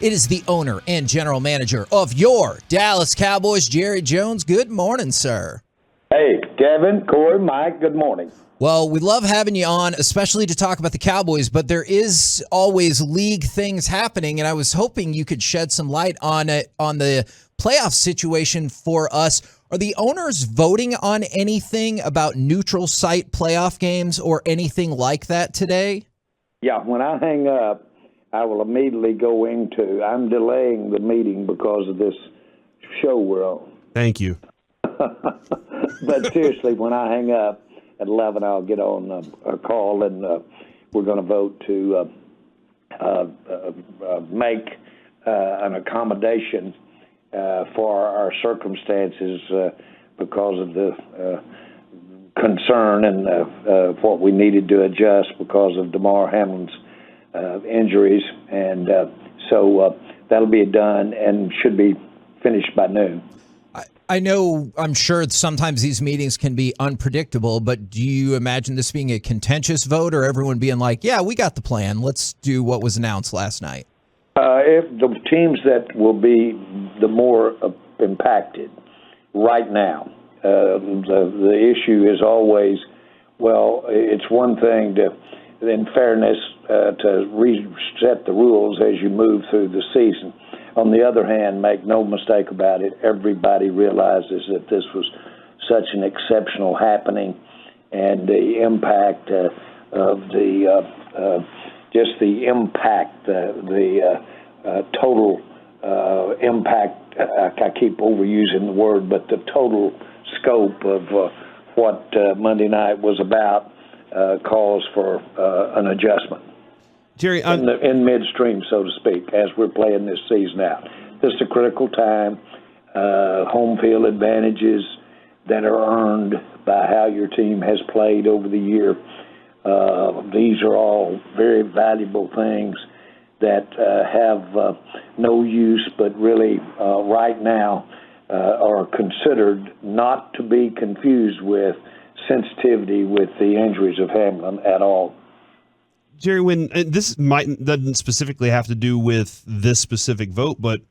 It is the owner and general manager of your Dallas Cowboys, Jerry Jones. Good morning, sir. Hey, Kevin, Corey, Mike, good morning. Well, we love having you on, especially to talk about the Cowboys, but there is always league things happening, and I was hoping you could shed some light on it, on the playoff situation for us. Are the owners voting on anything about neutral site playoff games or anything like that today? Yeah, when I hang up, I will immediately go into, I'm delaying the meeting because of this show we're on. Thank you. But seriously, when I hang up at 11, I'll get on a call, and we're going to vote to make an accommodation for our circumstances because of the concern and what we needed to adjust because of Damar Hamlin's injuries. And so that'll be done and should be finished by noon. I know, I'm sure sometimes these meetings can be unpredictable, but do you imagine this being a contentious vote or everyone being like, yeah, we got the plan, let's do what was announced last night? If the teams that will be the more impacted right now, the issue is always, well, it's one thing to, in fairness, to reset the rules as you move through the season. On the other hand, make no mistake about it, everybody realizes that this was such an exceptional happening, and the impact of the just the impact, the total impact. I keep overusing the word, but the total scope of what Monday night was about calls for an adjustment. Jerry, in midstream, so to speak, as we're playing this season out. This is a critical time. Home field advantages that are earned by how your team has played over the year. These are all very valuable things that have no use, but really right now are considered not to be confused with sensitivity with the injuries of Hamlin at all. Jerry, when this doesn't specifically have to do with this specific vote, but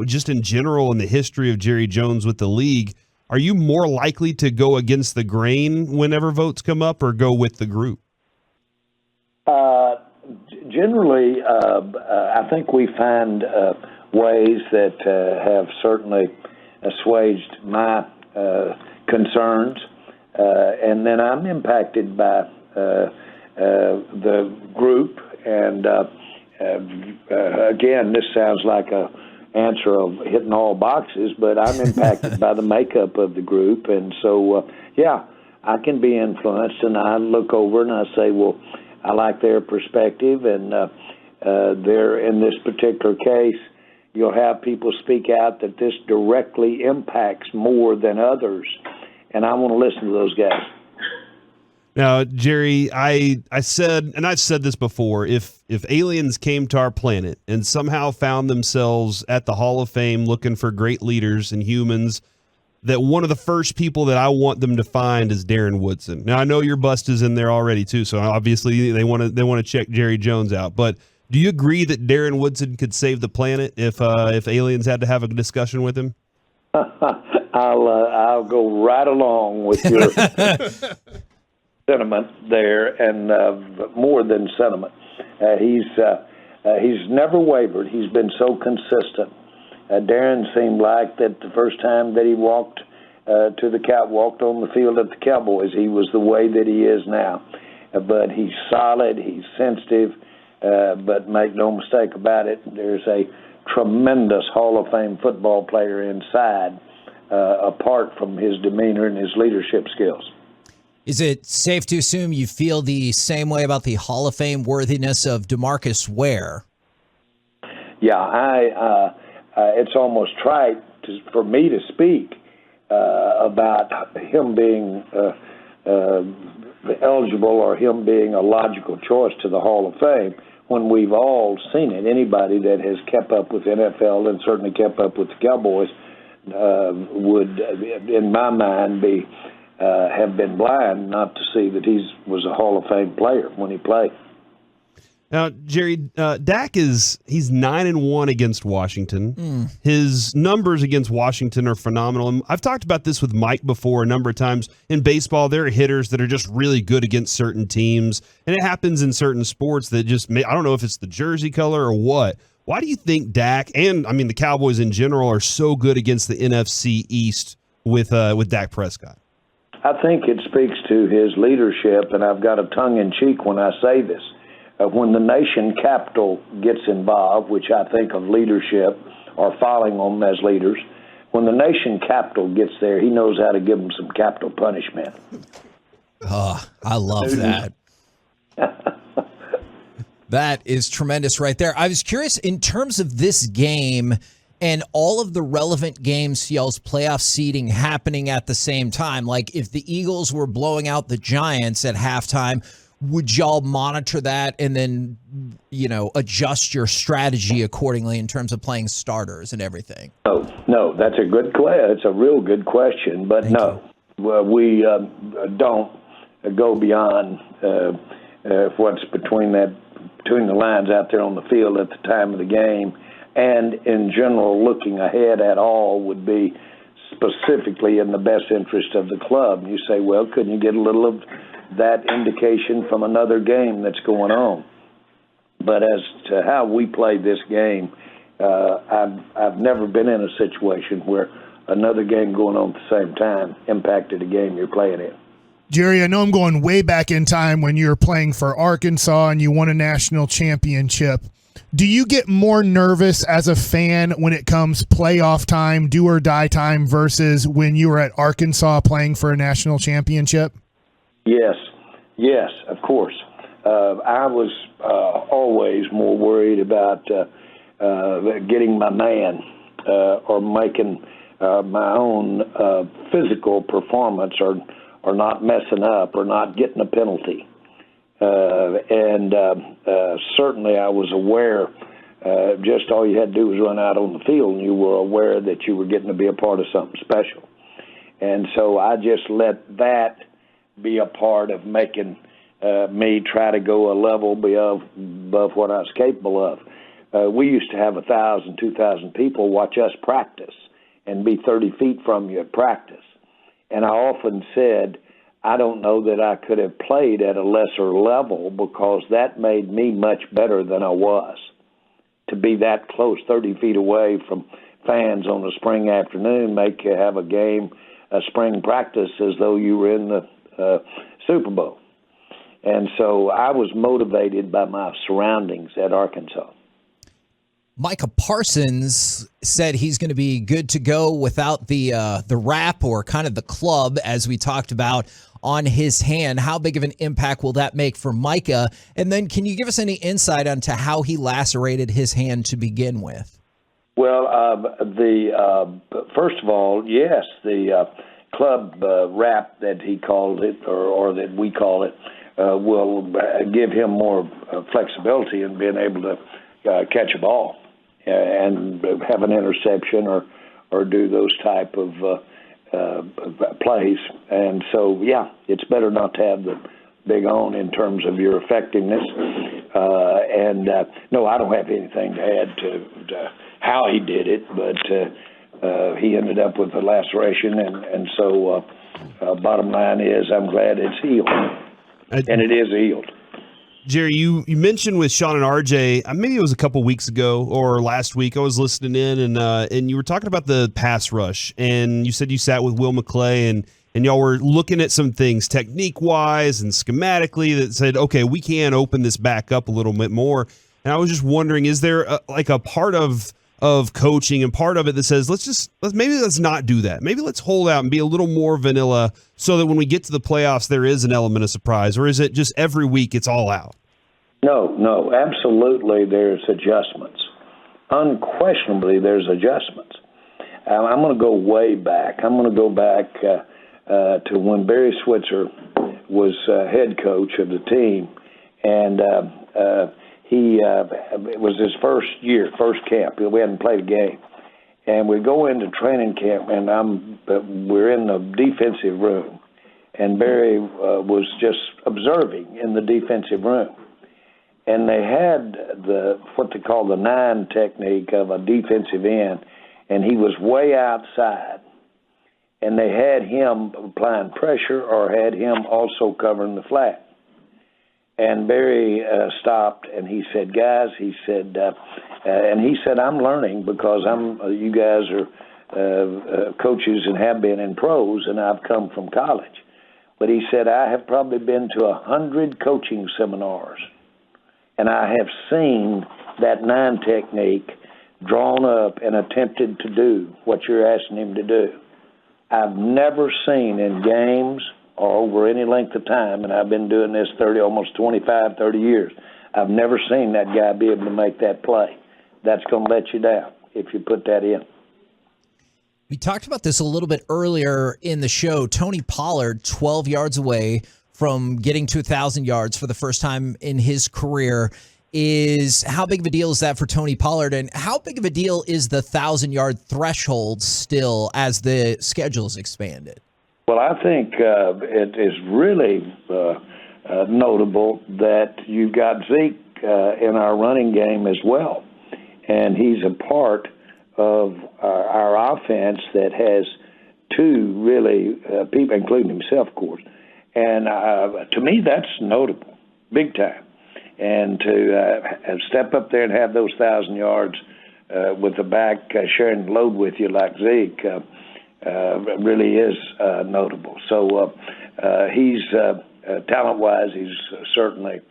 just in general in the history of Jerry Jones with the league, are you more likely to go against the grain whenever votes come up, or go with the group? Generally, I think we find ways that have certainly assuaged my concerns, and then I'm impacted by the group, and again, this sounds like a answer of hitting all boxes, but I'm impacted by the makeup of the group, and so I can be influenced, and I look over and I say, well, I like their perspective, and they're in this particular case, you'll have people speak out that this directly impacts more than others, and I want to listen to those guys. Now, Jerry, I said, and I've said this before, if aliens came to our planet and somehow found themselves at the Hall of Fame looking for great leaders and humans, that one of the first people that I want them to find is Darren Woodson. Now, I know your bust is in there already too, so obviously they want to check Jerry Jones out. But do you agree that Darren Woodson could save the planet if aliens had to have a discussion with him? I'll go right along with your sentiment there, and more than sentiment. He's never wavered. He's been so consistent. Darren seemed like that the first time that he walked on the field at the Cowboys, he was the way that he is now. But he's solid, he's sensitive, but make no mistake about it, there's a tremendous Hall of Fame football player inside, apart from his demeanor and his leadership skills. Is it safe to assume you feel the same way about the Hall of Fame worthiness of DeMarcus Ware? Yeah, it's almost trite for me to speak about him being eligible or him being a logical choice to the Hall of Fame when we've all seen it. Anybody that has kept up with NFL and certainly kept up with the Cowboys would, in my mind, have been blind not to see that he was a Hall of Fame player when he played. Now, Jerry, Dak he's 9-1 against Washington. His numbers against Washington are phenomenal. And I've talked about this with Mike before a number of times. In baseball, there are hitters that are just really good against certain teams, and it happens in certain sports that I don't know if it's the jersey color or what. Why do you think Dak and the Cowboys in general are so good against the NFC East with Dak Prescott? I think it speaks to his leadership, and I've got a tongue-in-cheek when I say this. When the nation capital gets involved, which I think of leadership or following them as leaders, when the nation capital gets there, he knows how to give them some capital punishment. Oh, I love that. That is tremendous right there. I was curious, in terms of this game and all of the relevant games, y'all's playoff seeding happening at the same time, like if the Eagles were blowing out the Giants at halftime, would y'all monitor that and then, adjust your strategy accordingly in terms of playing starters and everything? No, that's a good question. It's a real good question, but Thank you. Well, we don't go beyond what's between the lines out there on the field at the time of the game. And in general, looking ahead at all would be specifically in the best interest of the club. And you say, well, couldn't you get a little of that indication from another game that's going on? But as to how we play this game, I've never been in a situation where another game going on at the same time impacted a game you're playing in. Jerry, I know I'm going way back in time when you were playing for Arkansas and you won a national championship. Do you get more nervous as a fan when it comes playoff time, do or die time, versus when you were at Arkansas playing for a national championship? Yes, of course. I was always more worried about getting my man or making my own physical performance or not messing up or not getting a penalty. And certainly I was aware, just all you had to do was run out on the field and you were aware that you were getting to be a part of something special. And so I just let that be a part of making me try to go a level above what I was capable of. We used to have 1,000, 2,000 people watch us practice and be 30 feet from you at practice. And I often said, I don't know that I could have played at a lesser level because that made me much better than I was. To be that close, 30 feet away from fans on a spring afternoon, make you have a spring practice as though you were in the Super Bowl. And so I was motivated by my surroundings at Arkansas. Micah Parsons said he's going to be good to go without the wrap or kind of the club, as we talked about, on his hand. How big of an impact will that make for Micah? And then can you give us any insight onto how he lacerated his hand to begin with? Well, first of all, yes, the club wrap that he called it, or that we call it, will give him more flexibility in being able to catch a ball and have an interception or do those type of plays. And so, yeah, it's better not to have the big on in terms of your effectiveness. No, I don't have anything to add to how he did it, but he ended up with a laceration, and so bottom line is I'm glad it's healed, and it is healed. Jerry, you mentioned with Sean and RJ, maybe it was a couple weeks ago or last week, I was listening in, and you were talking about the pass rush, and you said you sat with Will McClay, and y'all were looking at some things technique-wise and schematically that said, okay, we can open this back up a little bit more. And I was just wondering, is there a part of coaching and part of it that says, let's not do that. Maybe let's hold out and be a little more vanilla so that when we get to the playoffs, there is an element of surprise? Or is it just every week it's all out? No, absolutely there's adjustments. Unquestionably there's adjustments. I'm going to go way back. I'm going to go back to when Barry Switzer was head coach of the team, and it was his first camp. We hadn't played a game. And we go into training camp, and we're in the defensive room, and Barry was just observing in the defensive room. and they had what they call the 9 technique of a defensive end, and he was way outside. And they had him applying pressure or had him also covering the flat. And Barry stopped, and he said, guys, he said, I'm learning because you guys are coaches and have been in pros, and I've come from college. But he said, I have probably been to 100 coaching seminars, and I have seen that 9 technique drawn up and attempted to do what you're asking him to do. I've never seen in games or over any length of time, and I've been doing this 30 years, I've never seen that guy be able to make that play. That's going to let you down if you put that in. We talked about this a little bit earlier in the show. Tony Pollard, 12 yards away from getting to 1,000 yards for the first time in his career. How big of a deal is that for Tony Pollard, and how big of a deal is the 1,000-yard threshold still as the schedule is expanded? Well, I think it is really notable that you've got Zeke in our running game as well, and he's a part of our offense that has 2 really people, including himself, of course. And to me, that's notable, big time. And to step up there and have those 1,000 yards with the back sharing the load with you like Zeke really is notable. So he's talent-wise, he's certainly,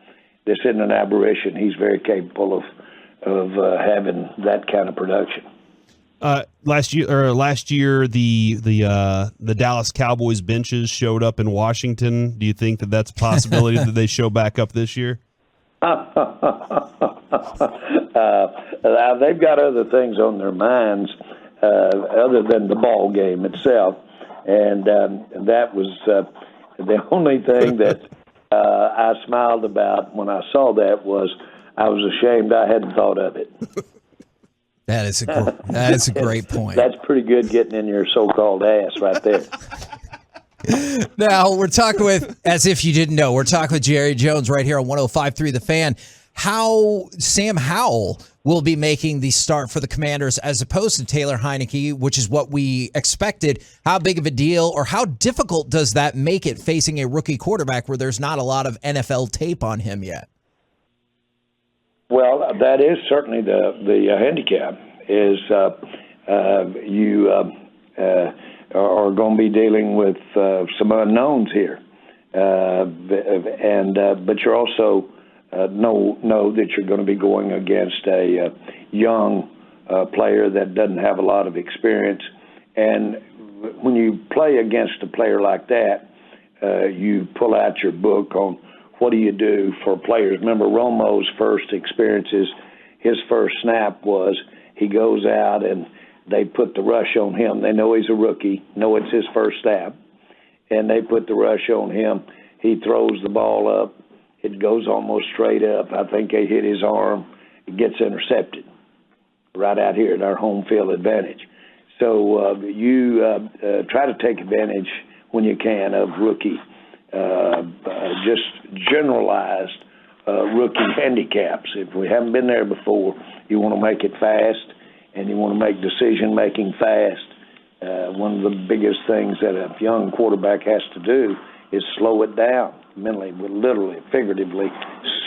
this isn't an aberration. He's very capable of having that kind of production. Last year, the Dallas Cowboys benches showed up in Washington. Do you think that that's a possibility that they show back up this year? They've got other things on their minds other than the ball game itself, and that was the only thing that I smiled about when I saw that was I was ashamed I hadn't thought of it. That is a great point. That's pretty good getting in your so-called ass right there. Now, we're talking with, as if you didn't know, we're talking with Jerry Jones right here on 105.3 The Fan. How Sam Howell will be making the start for the Commanders as opposed to Taylor Heineke, which is what we expected. How big of a deal or how difficult does that make it facing a rookie quarterback where there's not a lot of NFL tape on him yet? Well, that is certainly the handicap is you are going to be dealing with some unknowns here, but you're also know that you're going to be going against a young player that doesn't have a lot of experience, and when you play against a player like that, you pull out your book on what do you do for players. Remember, Romo's first experiences, his first snap was he goes out and they put the rush on him. They know he's a rookie, know it's his first snap, and they put the rush on him. He throws the ball up. It goes almost straight up. I think they hit his arm. It gets intercepted right out here at our home field advantage. So you try to take advantage when you can of rookie, just generalized rookie handicaps. If we haven't been there before, you want to make it fast and you want to make decision-making fast. One of the biggest things that a young quarterback has to do is slow it down mentally, literally, figuratively,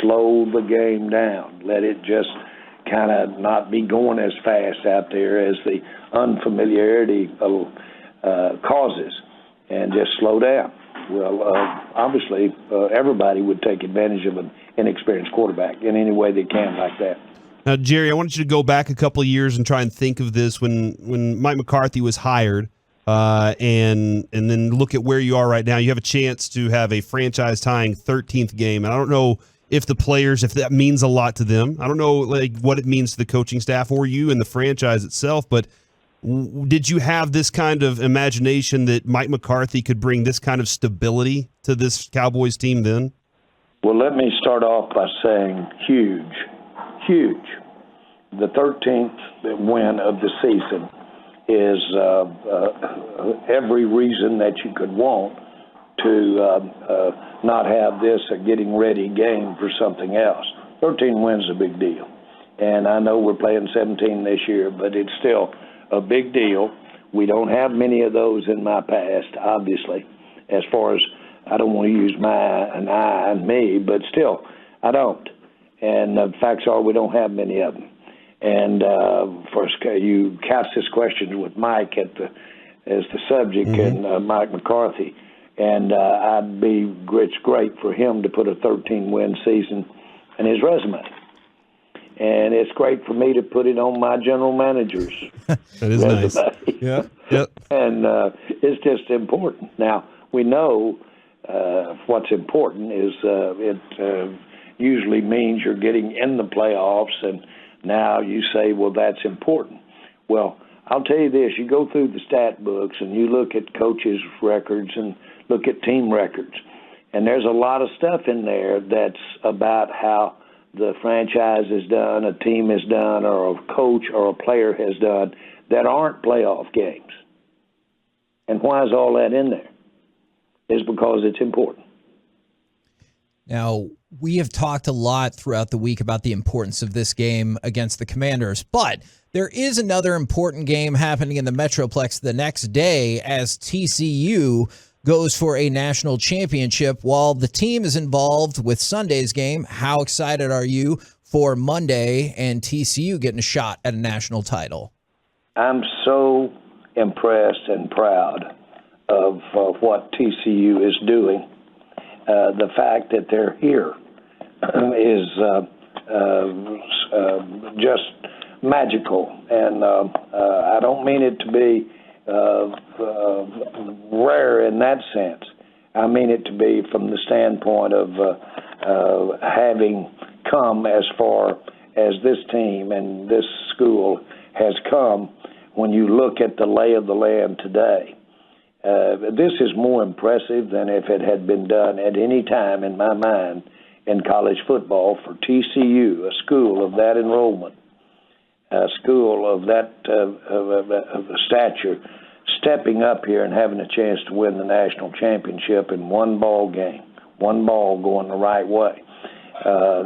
slow the game down. Let it just kind of not be going as fast out there as the unfamiliarity causes, and just slow down. Well, obviously, everybody would take advantage of an inexperienced quarterback in any way they can like that. Now, Jerry, I want you to go back a couple of years and try and think of this when Mike McCarthy was hired, and then look at where you are right now. You have a chance to have a franchise-tying 13th game, and I don't know if the players, if that means a lot to them. I don't know what it means to the coaching staff or you and the franchise itself, but did you have this kind of imagination that Mike McCarthy could bring this kind of stability to this Cowboys team then? Well, let me start off by saying huge. The 13th win of the season is every reason that you could want to not have this a getting ready game for something else. 13 wins is a big deal. And I know we're playing 17 this year, but it's still a big deal. We don't have many of those in my past, obviously, as far as I don't want to use I and me, but still, I don't. And the facts are we don't have many of them. And first, you cast this question with Mike as the subject, and Mike McCarthy. And it's great for him to put a 13-win season in his resume. And it's great for me to put it on my general manager's that is resume. Nice. Yeah. Yep. And it's just important. Now, we know what's important is it usually means you're getting in the playoffs, and now you say, well, that's important. Well, I'll tell you this. You go through the stat books and you look at coaches' records and look at team records, and there's a lot of stuff in there that's about how the franchise has done, a team has done, or a coach or a player has done that aren't playoff games. And why is all that in there? It's because it's important. Now, we have talked a lot throughout the week about the importance of this game against the Commanders, but there is another important game happening in the Metroplex the next day as TCU goes for a national championship. While the team is involved with Sunday's game, how excited are you for Monday and TCU getting a shot at a national title? I'm so impressed and proud of what TCU is doing. The fact that they're here is just magical, and I don't mean it to be rare in that sense. I mean it to be from the standpoint of having come as far as this team and this school has come. When you look at the lay of the land today, this is more impressive than if it had been done at any time in my mind in college football for TCU, a school of that enrollment, a school of that stature, stepping up here and having a chance to win the national championship in one ball game, one ball going the right way.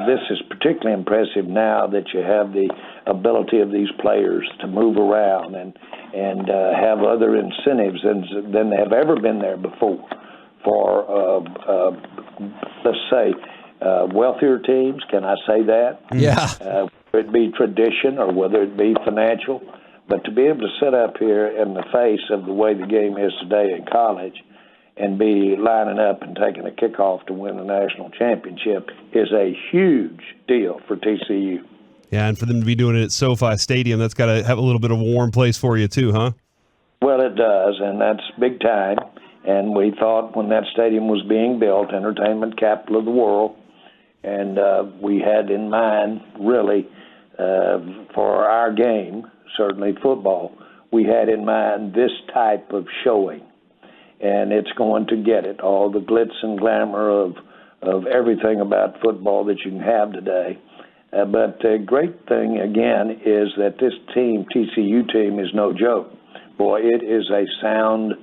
This is particularly impressive now that you have the ability of these players to move around and have other incentives than have ever been there before for, let's say, wealthier teams. Can I say that? Yeah. Whether it be tradition or whether it be financial. But to be able to sit up here in the face of the way the game is today in college and be lining up and taking a kickoff to win the national championship is a huge deal for TCU. Yeah, and for them to be doing it at SoFi Stadium, that's got to have a little bit of a warm place for you too, huh? Well, it does, and that's big time. And we thought when that stadium was being built, entertainment capital of the world, and we had in mind really for our game, certainly football, we had in mind this type of showing. And it's going to get it, all the glitz and glamour of everything about football that you can have today. But the great thing, again, is that this team, TCU team, is no joke. Boy, it is a sound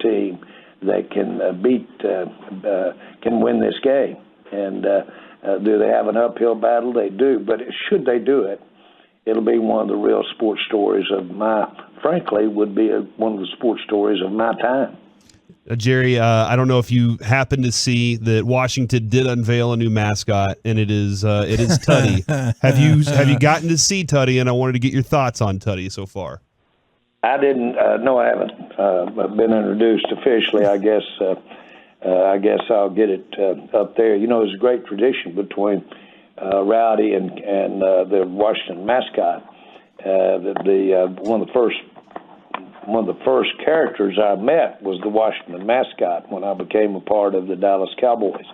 team that can win this game. And do they have an uphill battle? They do. But should they do it, it'll be one of the real sports stories of would be one of the sports stories of my time. Jerry, I don't know if you happen to see that Washington did unveil a new mascot, and it is Tutty. Have you gotten to see Tutty? And I wanted to get your thoughts on Tutty so far. I didn't. No, I haven't been introduced officially. I guess I'll get it up there. You know, it's a great tradition between Rowdy and the Washington mascot. One of the first characters I met was the Washington mascot when I became a part of the Dallas Cowboys.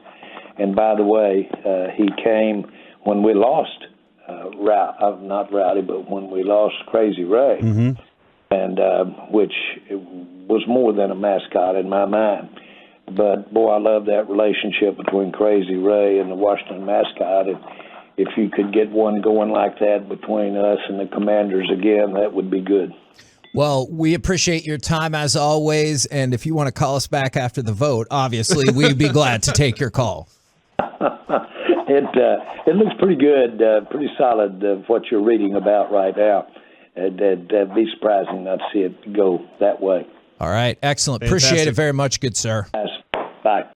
And by the way, he came when we lost not Rowdy, but when we lost Crazy Ray, and which was more than a mascot in my mind. But boy, I love that relationship between Crazy Ray and the Washington mascot. And if you could get one going like that between us and the Commanders again, that would be good. Well, we appreciate your time as always, and if you want to call us back after the vote, obviously, we'd be glad to take your call. It looks pretty good, pretty solid. What you're reading about right now, it'd be surprising not to see it go that way. All right, excellent. Fantastic. Appreciate it very much, good sir. Bye.